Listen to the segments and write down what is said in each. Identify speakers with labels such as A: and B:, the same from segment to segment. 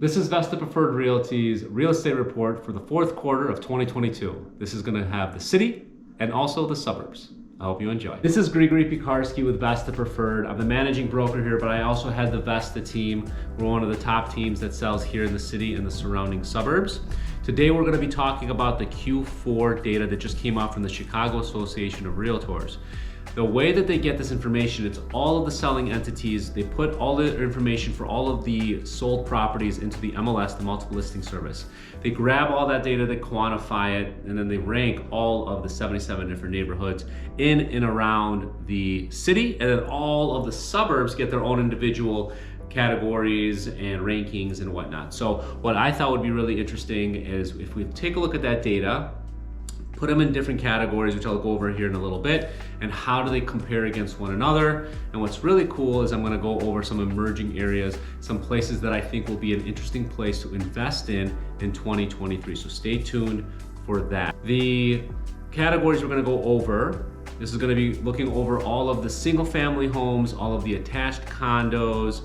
A: This is Vesta Preferred Realty's real estate report for the fourth quarter of 2022. This is going to have the city and also the suburbs. I hope you enjoy. This is Grigory with Vesta Preferred. I'm the managing broker here, but I also head the Vesta team. We're one of the top teams that sells here in the city and the surrounding suburbs. Today we're going to be talking about the Q4 data that just came out from the Chicago Association of REALTORs. The way that they get this information, it's all of the selling entities. They put all the information for all of the sold properties into the MLS, the multiple listing service. They grab all that data, they quantify it, and then they rank all of the 77 different neighborhoods in and around the city, and then all of the suburbs get their own individual categories and rankings and whatnot. So what I thought would be really interesting is if we take a look at that data, put them in different categories, which I'll go over here in a little bit, and how do they compare against one another. And what's really cool is I'm gonna go over some emerging areas, some places that I think will be an interesting place to invest in 2023. So stay tuned for that. The categories we're gonna go over, this is gonna be looking over all of the single family homes, all of the attached condos,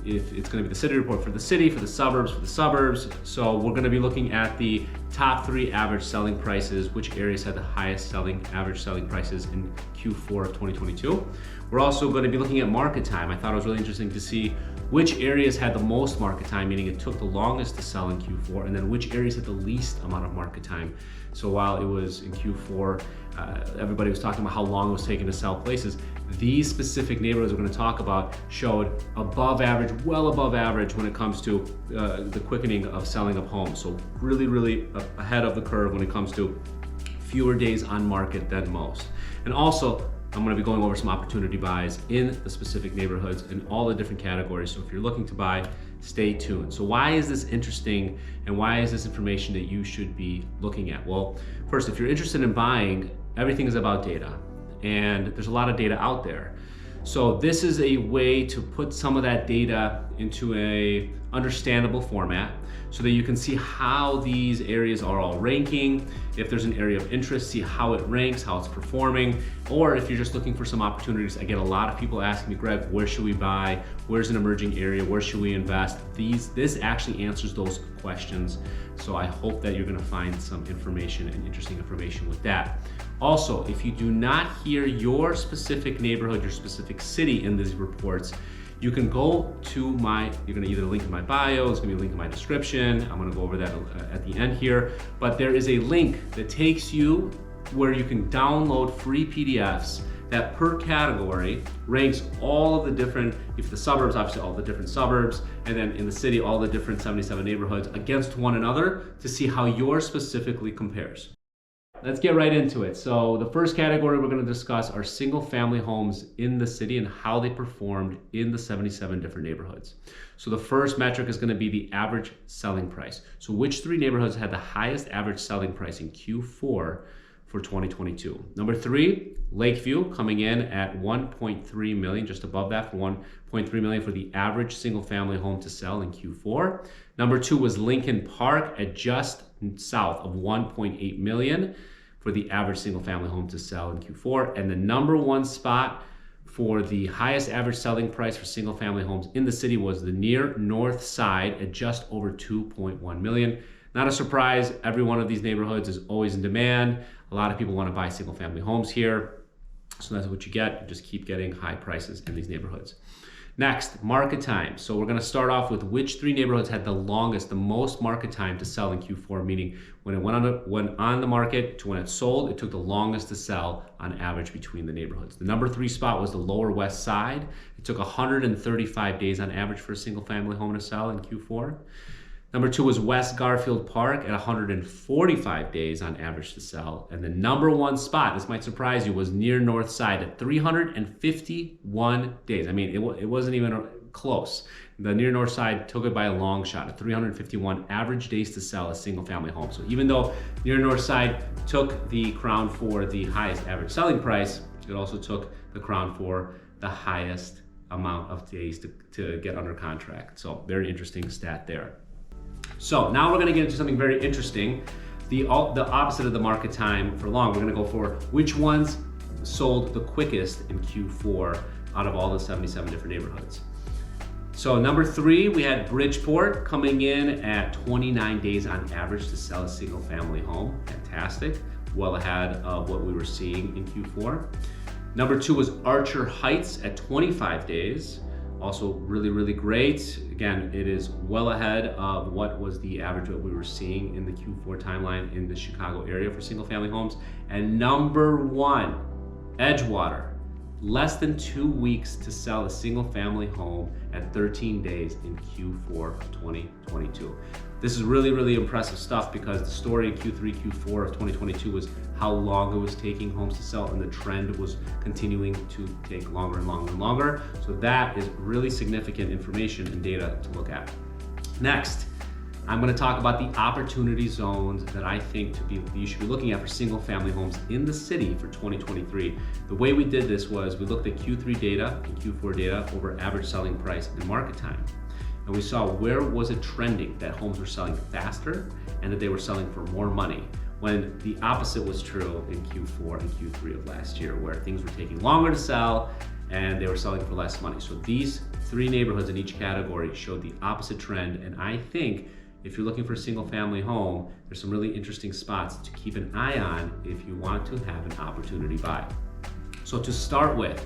A: if it's going to be the city report for the city, for the suburbs. So we're going to be looking at the top 3 average selling prices, which areas had the highest average selling prices in Q4 of 2022. We're also going to be looking at market time. I thought it was really interesting to see which areas had the most market time, meaning it took the longest to sell in Q4, and then which areas had the least amount of market time. So while it was in Q4, everybody was talking about how long it was taking to sell places. These specific neighborhoods we're going to talk about showed above average, well above average when it comes to the quickening of selling of homes. So really ahead of the curve when it comes to fewer days on market than most. And also, I'm going to be going over some opportunity buys in the specific neighborhoods in all the different categories. So if you're looking to buy, stay tuned. So why is this interesting and why is this information that you should be looking at? Well, first, if you're interested in buying, everything is about data, and there's a lot of data out there. So this is a way to put some of that data into a understandable format so that you can see how these areas are all ranking. If there's an area of interest, see how it ranks, how it's performing. Or if you're just looking for some opportunities, I get a lot of people asking me, Greg, where should we buy? Where's an emerging area? Where should we invest? This actually answers those questions. So I hope that you're gonna find some information and interesting information with that. Also, if you do not hear your specific neighborhood, your specific city in these reports, you can go to you're gonna either link in my bio, it's gonna be a link in my description. I'm gonna go over that at the end here, but there is a link that takes you where you can download free PDFs that per category ranks all of the different, if the suburbs, obviously all the different suburbs, and then in the city, all the different 77 neighborhoods against one another to see how yours specifically compares. Let's get right into it. So the first category we're going to discuss are single family homes in the city and how they performed in the 77 different neighborhoods. So the first metric is going to be the average selling price. So which 3 neighborhoods had the highest average selling price in Q4 for 2022? Number 3, Lakeview, coming in at 1.3 million, just above that for 1.3 million for the average single family home to sell in Q4. Number 2 was Lincoln Park at just south of 1.8 million for the average single family home to sell in Q4. And the number 1 spot for the highest average selling price for single family homes in the city was the near north side at just over 2.1 million. Not a surprise, every one of these neighborhoods is always in demand. A lot of people want to buy single family homes here. So that's what you get. You just keep getting high prices in these neighborhoods. Next, market time. So we're going to start off with which 3 neighborhoods had the most market time to sell in Q4, meaning when it went on the market to when it sold, it took the longest to sell on average between the neighborhoods. The number 3 spot was the lower west side. It took 135 days on average for a single family home to sell in Q4. Number 2 was West Garfield Park at 145 days on average to sell. And the number 1 spot, this might surprise you, was near North Side at 351 days. I mean, it wasn't even close. The near North Side took it by a long shot at 351 average days to sell a single family home. So even though near North Side took the crown for the highest average selling price, it also took the crown for the highest amount of days to get under contract. So very interesting stat there. So now we're going to get into something very interesting, the opposite of the market time for long. We're going to go for which ones sold the quickest in Q4 out of all the 77 different neighborhoods. So number 3, we had Bridgeport coming in at 29 days on average to sell a single family home. Fantastic, well ahead of what we were seeing in Q4. Number 2 was Archer Heights at 25 days. Also really great. Again, it is well ahead of what was the average that we were seeing in the Q4 timeline in the Chicago area for single family homes. And number 1, Edgewater. Less than 2 weeks to sell a single family home at 13 days in Q4 of 2022. This is really impressive stuff because the story in Q3, Q4 of 2022 was how long it was taking homes to sell, and the trend was continuing to take longer and longer. So that is really significant information and data to look at. Next, I'm going to talk about the opportunity zones that I think you should be looking at for single family homes in the city for 2023. The way we did this was we looked at Q3 data and Q4 data over average selling price and market time. And we saw where was it trending that homes were selling faster and that they were selling for more money, when the opposite was true in Q4 and Q3 of last year, where things were taking longer to sell and they were selling for less money. So these 3 neighborhoods in each category showed the opposite trend, and I think if you're looking for a single family home, there's some really interesting spots to keep an eye on if you want to have an opportunity buy. So to start with,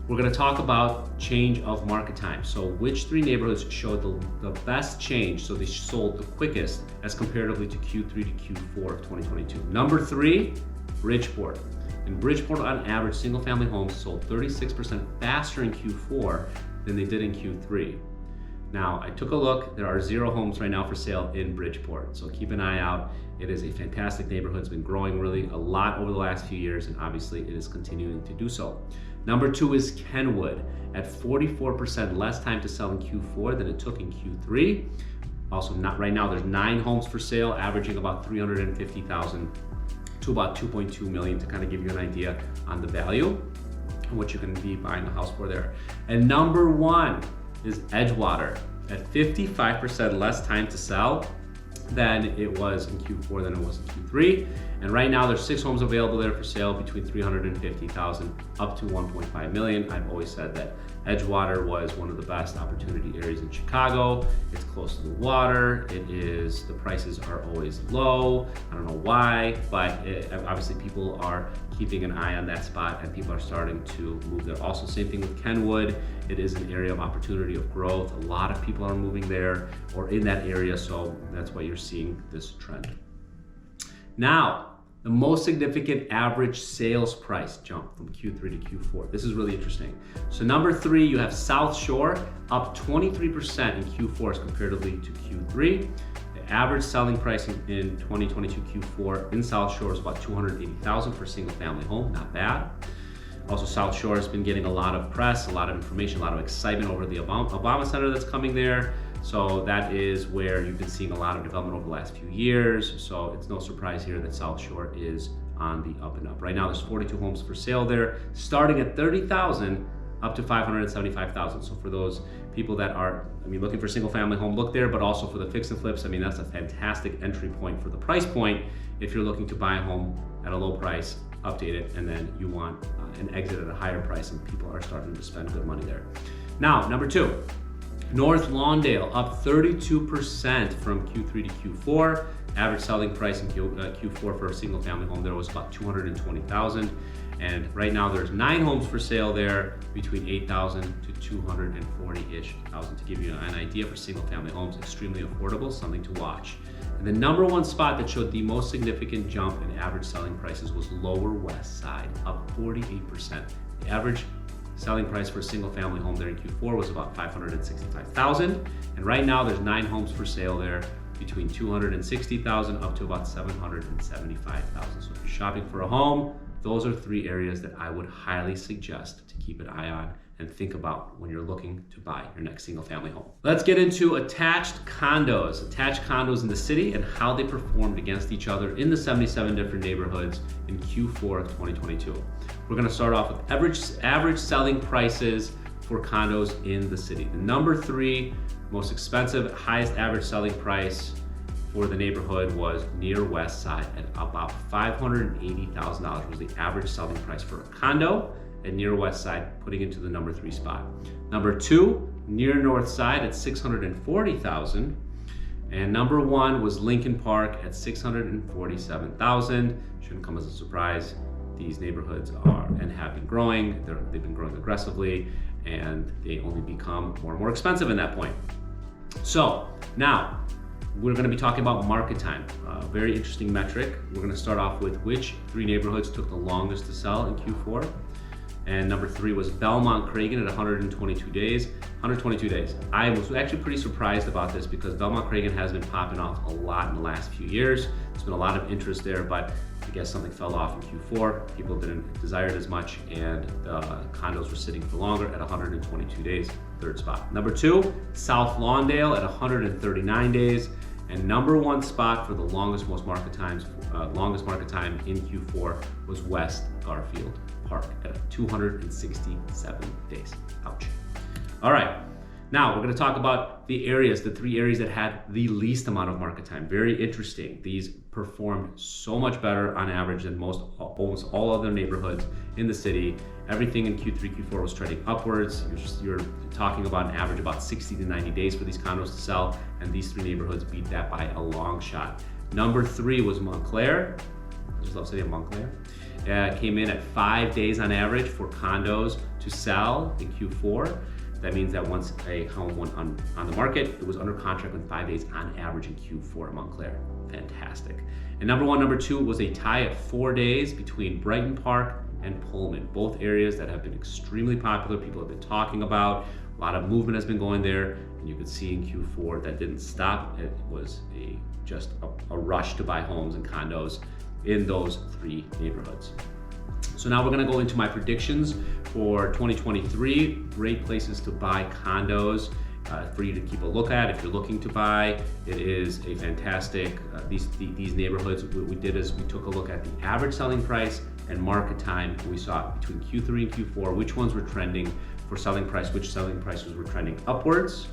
A: we're going to talk about change of market time. So which 3 neighborhoods showed the best change, so they sold the quickest as comparatively to Q3 to Q4 of 2022. Number 3, Bridgeport. In Bridgeport, on average, single family homes sold 36% faster in Q4 than they did in Q3. Now, I took a look. There are 0 homes right now for sale in Bridgeport, so keep an eye out. It is a fantastic neighborhood. It's been growing really a lot over the last few years, and obviously it is continuing to do so. Number 2 is Kenwood at 44% less time to sell in Q4 than it took in Q3. Also, not right now, there's 9 homes for sale, averaging about $350,000 to about $2.2 million, to kind of give you an idea on the value and what you can be buying a house for there. And number 1 is Edgewater at 55% less time to sell than it was in Q4 than it was in Q3. And right now there's 6 homes available there for sale between $350,000 up to $1.5 million. I've always said that Edgewater was one of the best opportunity areas in Chicago. It's close to the water. The prices are always low. I don't know why, but obviously people are keeping an eye on that spot and people are starting to move there. Also, same thing with Kenwood. It is an area of opportunity of growth. A lot of people are moving there or in that area, so that's why you're seeing this trend. Now, the most significant average sales price jump from Q3 to Q4. This is really interesting. So number 3, you have South Shore up 23% in Q4 as comparatively to Q3. The average selling price in 2022 Q4 in South Shore is about $280,000 for a single family home, not bad. Also, South Shore has been getting a lot of press, a lot of information, a lot of excitement over the Obama Center that's coming there. So that is where you've been seeing a lot of development over the last few years. So it's no surprise here that South Shore is on the up and up. Right now, there's 42 homes for sale there, starting at $30,000 up to $575,000. So for those people that are, looking for a single family home, look there, but also for the fix and flips, that's a fantastic entry point for the price point if you're looking to buy a home at a low price, update it, and then you want an exit at a higher price, and people are starting to spend good money there. Now, number 2, North Lawndale up 32% from Q3 to Q4. Average selling price in Q4 for a single family home there was about $220,000. And right now there's 9 homes for sale there between $8,000 to $240-ish thousand. To give you an idea for single family homes, extremely affordable, something to watch. And the number 1 spot that showed the most significant jump in average selling prices was Lower West Side, up 48%. The average selling price for a single family home there in Q4 was about $565,000. And right now there's 9 homes for sale there between $260,000 up to about $775,000. So if you're shopping for a home, those are 3 areas that I would highly suggest to keep an eye on and think about when you're looking to buy your next single family home. Let's get into attached condos. Attached condos in the city and how they performed against each other in the 77 different neighborhoods in Q4 of 2022. We're gonna start off with average selling prices for condos in the city. The number 3 most expensive, highest average selling price for the neighborhood was near West Side at about $580,000 was the average selling price for a condo. and near West Side, putting into the number 3 spot. Number 2, near North Side at $640,000. And number 1 was Lincoln Park at $647,000. Shouldn't come as a surprise. These neighborhoods are and have been growing. They've been growing aggressively, and they only become more and more expensive in that point. So now we're going to be talking about market time. Very interesting metric. We're going to start off with which 3 neighborhoods took the longest to sell in Q4. And number 3 was Belmont Cragen at 122 days. 122 days. I was actually pretty surprised about this because Belmont Cragen has been popping off a lot in the last few years. There's been a lot of interest there, but I guess something fell off in Q4. People didn't desire it as much, and the condos were sitting for longer at 122 days, 3rd spot. Number 2, South Lawndale at 139 days. And number 1 spot for the longest market time in Q4 was West Garfield Park at 267 days. Ouch. All right, now we're going to talk about the areas, the 3 areas that had the least amount of market time. Very interesting. These performed so much better on average than almost all other neighborhoods in the city. Everything in Q3, Q4 was trending upwards. You're talking about an average about 60 to 90 days for these condos to sell, and these 3 neighborhoods beat that by a long shot. Number 3 was Montclair. I just love saying Montclair. Came in at 5 days on average for condos to sell in Q4. That means that once a home went on the market, it was under contract in 5 days on average in Q4 at Montclair. Fantastic. And number 1, number 2 was a tie at 4 days between Brighton Park and Pullman, both areas that have been extremely popular. People have been talking about. A lot of movement has been going there, and you could see in Q4 that didn't stop. It was just a rush to buy homes and condos in those 3 neighborhoods. So now we're going to go into my predictions for 2023. Great places to buy condos for you to keep a look at if you're looking to buy. It is a fantastic, these neighborhoods, what we did is we took a look at the average selling price and market time. We saw between Q3 and Q4, which ones were trending for selling price, which selling prices were trending upwards,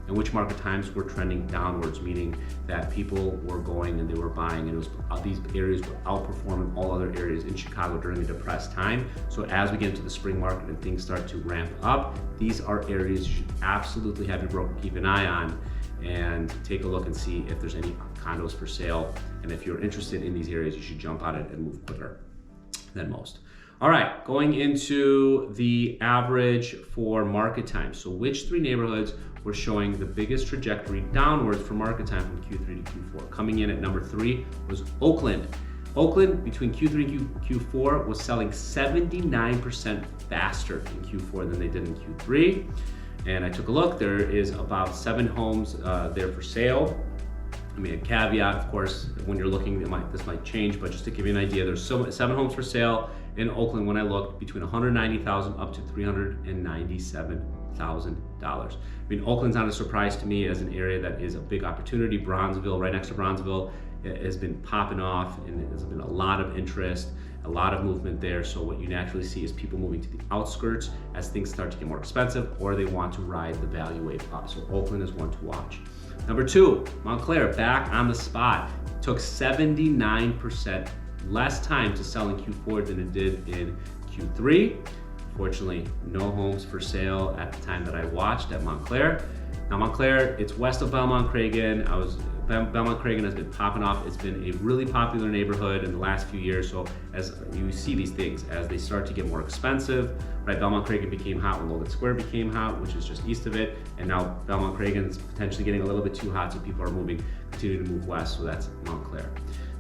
A: and which market times were trending downwards, meaning that people were going and they were buying, and it was these areas were outperforming all other areas in Chicago during a depressed time. So as we get into the spring market and things start to ramp up, these are areas you should absolutely have your broker keep an eye on and take a look and see if there's any condos for sale. And if you're interested in these areas, you should jump on it and move quicker than most. All right, going into the average for market time. So which 3 neighborhoods were showing the biggest trajectory downwards for market time from Q3 to Q4? Coming in at number 3 was Oakland. Oakland, between Q3 and Q4, was selling 79% faster in Q4 than they did in Q3. And I took a look, there is about 7 homes there for sale. I mean, a caveat, of course, when you're looking, this might change, but just to give you an idea, there's 7 homes for sale in Oakland when I looked, between $190,000 up to $397,000. I mean, Oakland's not a surprise to me as an area that is a big opportunity. Bronzeville, right next to Bronzeville, has been popping off, and there's been a lot of interest, a lot of movement there. So what you naturally see is people moving to the outskirts as things start to get more expensive, or they want to ride the value wave up. So Oakland is one to watch. Number 2, Montclair, back on the spot. Took 79% less time to sell in Q4 than it did in Q3. Fortunately, no homes for sale at the time that I watched at Montclair. Now Montclair, it's west of Belmont Cragen. Belmont Cragen has been popping off. It's been a really popular neighborhood in the last few years. So as you see these things, as they start to get more expensive, right? Belmont Cragen became hot when Logan Square became hot, which is just east of it. And now Belmont Cragen is potentially getting a little bit too hot, so people are continue to move west. So that's Montclair.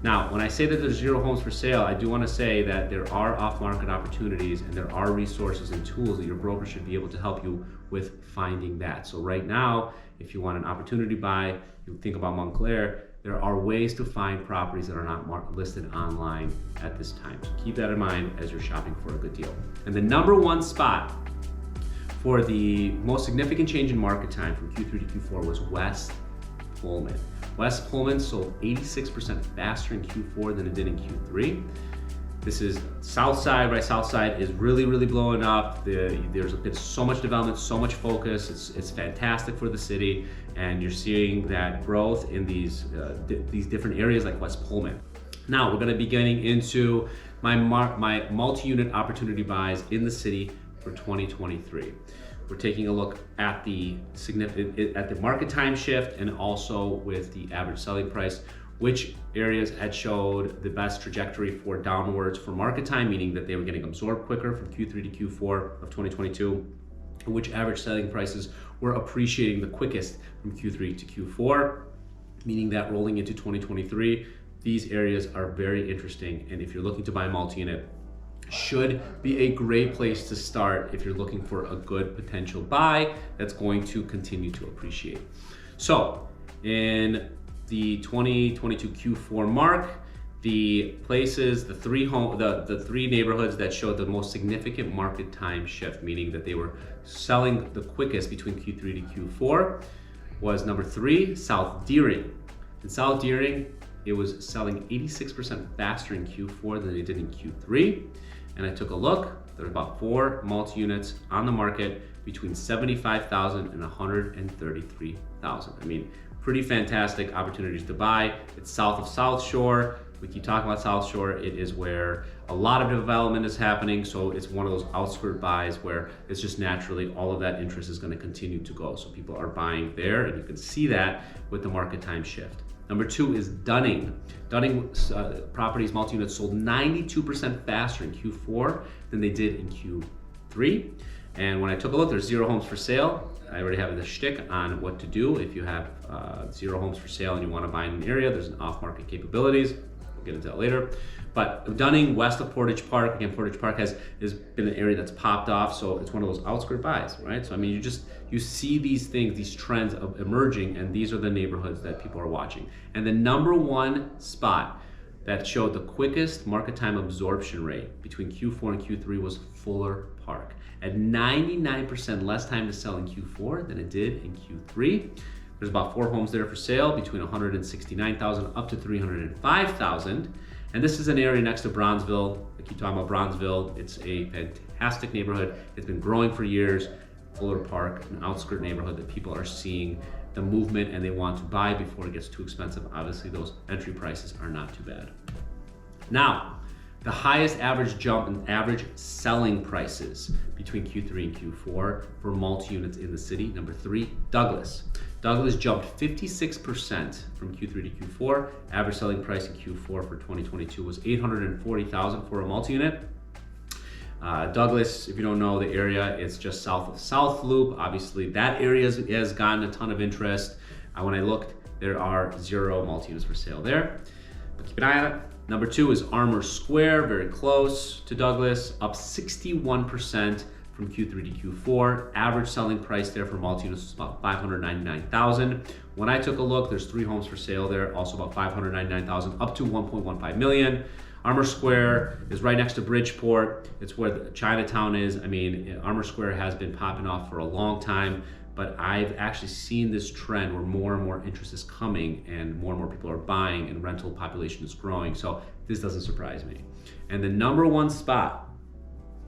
A: Now, when I say that there's 0 homes for sale, I do want to say that there are off-market opportunities and there are resources and tools that your broker should be able to help you with finding that. So right now, if you want an opportunity buy, you think about Montclair, there are ways to find properties that are not listed online at this time. So keep that in mind as you're shopping for a good deal. And the number 1 spot for the most significant change in market time from Q3 to Q4 was West Pullman. West Pullman sold 86% faster in Q4 than it did in Q3. This is South Side, right? South Side is really, really blowing up. There's been so much development, so much focus. It's fantastic for the city, and you're seeing that growth in these different areas like West Pullman. Now we're going to be getting into my multi-unit opportunity buys in the city for 2023. We're taking a look at the market time shift and also with the average selling price, which areas had showed the best trajectory for downwards for market time, meaning that they were getting absorbed quicker from Q3 to Q4 of 2022, and which average selling prices were appreciating the quickest from Q3 to Q4, meaning that rolling into 2023, these areas are very interesting. And if you're looking to buy a multi-unit, should be a great place to start if you're looking for a good potential buy that's going to continue to appreciate. So in the 2022 Q4 mark, the places, the three neighborhoods that showed the most significant market time shift, meaning that they were selling the quickest between Q3 to Q4, was number 3, South Deering. In South Deering, it was selling 86% faster in Q4 than it did in Q3. And I took a look, there were about 4 multi-units on the market between $75,000 and $133,000. I mean, pretty fantastic opportunities to buy. It's south of South Shore. We keep talking about South Shore. It is where a lot of development is happening. So it's one of those outskirt buys where it's just naturally all of that interest is going to continue to go. So people are buying there, and you can see that with the market time shift. Number 2 is Dunning. Dunning properties, multi-units sold 92% faster in Q4 than they did in Q3. And when I took a look, there's 0 homes for sale. I already have the shtick on what to do if you have 0 homes for sale and you want to buy in an area. There's an off-market capabilities. We'll get into that later. But Dunning, west of Portage Park, again, Portage Park has been an area that's popped off, so it's one of those outskirt buys, right? So I mean, you see these things, these trends of emerging, and these are the neighborhoods that people are watching. And the number 1 spot that showed the quickest market time absorption rate between Q4 and Q3 was Fuller Park, at 99% less time to sell in Q4 than it did in Q3. There's about 4 homes there for sale between $169,000 up to $305,000. And this is an area next to Bronzeville. I keep talking about Bronzeville. It's a fantastic neighborhood. It's been growing for years. Fuller Park, an outskirt neighborhood that people are seeing the movement and they want to buy before it gets too expensive. Obviously, those entry prices are not too bad. Now, the highest average jump in average selling prices between Q3 and Q4 for multi-units in the city. Number 3, Douglas. Douglas jumped 56% from Q3 to Q4. Average selling price in Q4 for 2022 was $840,000 for a multi-unit. Douglas, if you don't know the area, it's just south of South Loop. Obviously, that area has gotten a ton of interest. When I looked, there are 0 multi-units for sale there. But keep an eye on it. Number 2 is Armour Square, very close to Douglas, up 61% from Q3 to Q4. Average selling price there for multi-units was about $599,000. When I took a look, there's 3 homes for sale there, also about $599,000, up to $1.15 million. Armour Square is right next to Bridgeport. It's where the Chinatown is. I mean, Armour Square has been popping off for a long time, but I've actually seen this trend where more and more interest is coming and more people are buying and rental population is growing. So this doesn't surprise me. And the number 1 spot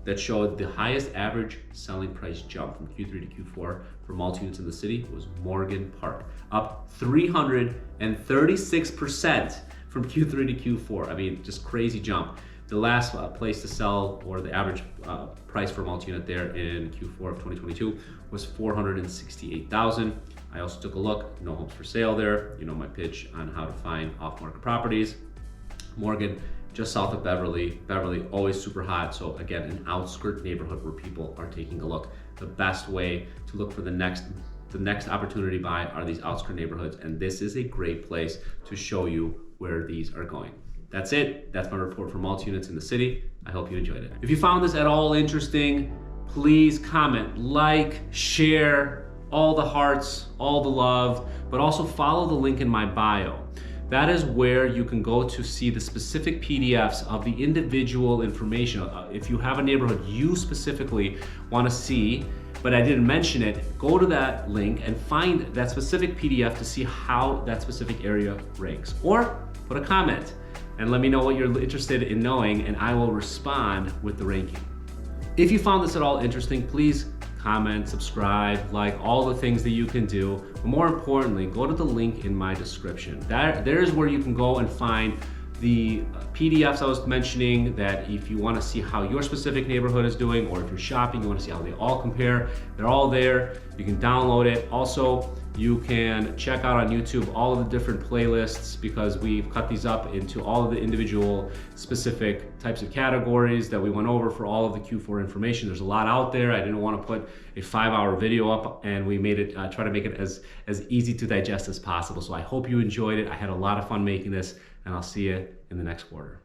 A: that showed the highest average selling price jump from Q3 to Q4 for multi-units in the city was Morgan Park, up 336% from Q3 to Q4. I mean, just crazy jump. The last place to sell, or the average price for a multi-unit there in Q4 of 2022 was $468,000. I also took a look, no homes for sale there. You know my pitch on how to find off-market properties. Morgan, just south of Beverly. Beverly, always super hot. So again, an outskirt neighborhood where people are taking a look. The best way to look for the next opportunity buy are these outskirt neighborhoods. And this is a great place to show you where these are going. That's it. That's my report for multi-units in the city. I hope you enjoyed it. If you found this at all interesting, please comment, like, share, all the hearts, all the love, but also follow the link in my bio. That is where you can go to see the specific PDFs of the individual information. If you have a neighborhood you specifically want to see, but I didn't mention it, go to that link and find that specific PDF to see how that specific area ranks. Or put a comment and let me know what you're interested in knowing, and I will respond with the ranking. If you found this at all interesting, please comment, subscribe, like, all the things that you can do. But more importantly, go to the link in my description. There's where you can go and find The PDFs I was mentioning, that if you want to see how your specific neighborhood is doing, or if you're shopping, you want to see how they all compare, they're all there. You can download it. Also, you can check out on YouTube all of the different playlists, because we've cut these up into all of the individual specific types of categories that we went over for all of the Q4 information. There's a lot out there. I didn't want to put a 5-hour video up, and we made it, try to make it as easy to digest as possible. So I hope you enjoyed it. I had a lot of fun making this, and I'll see you in the next quarter.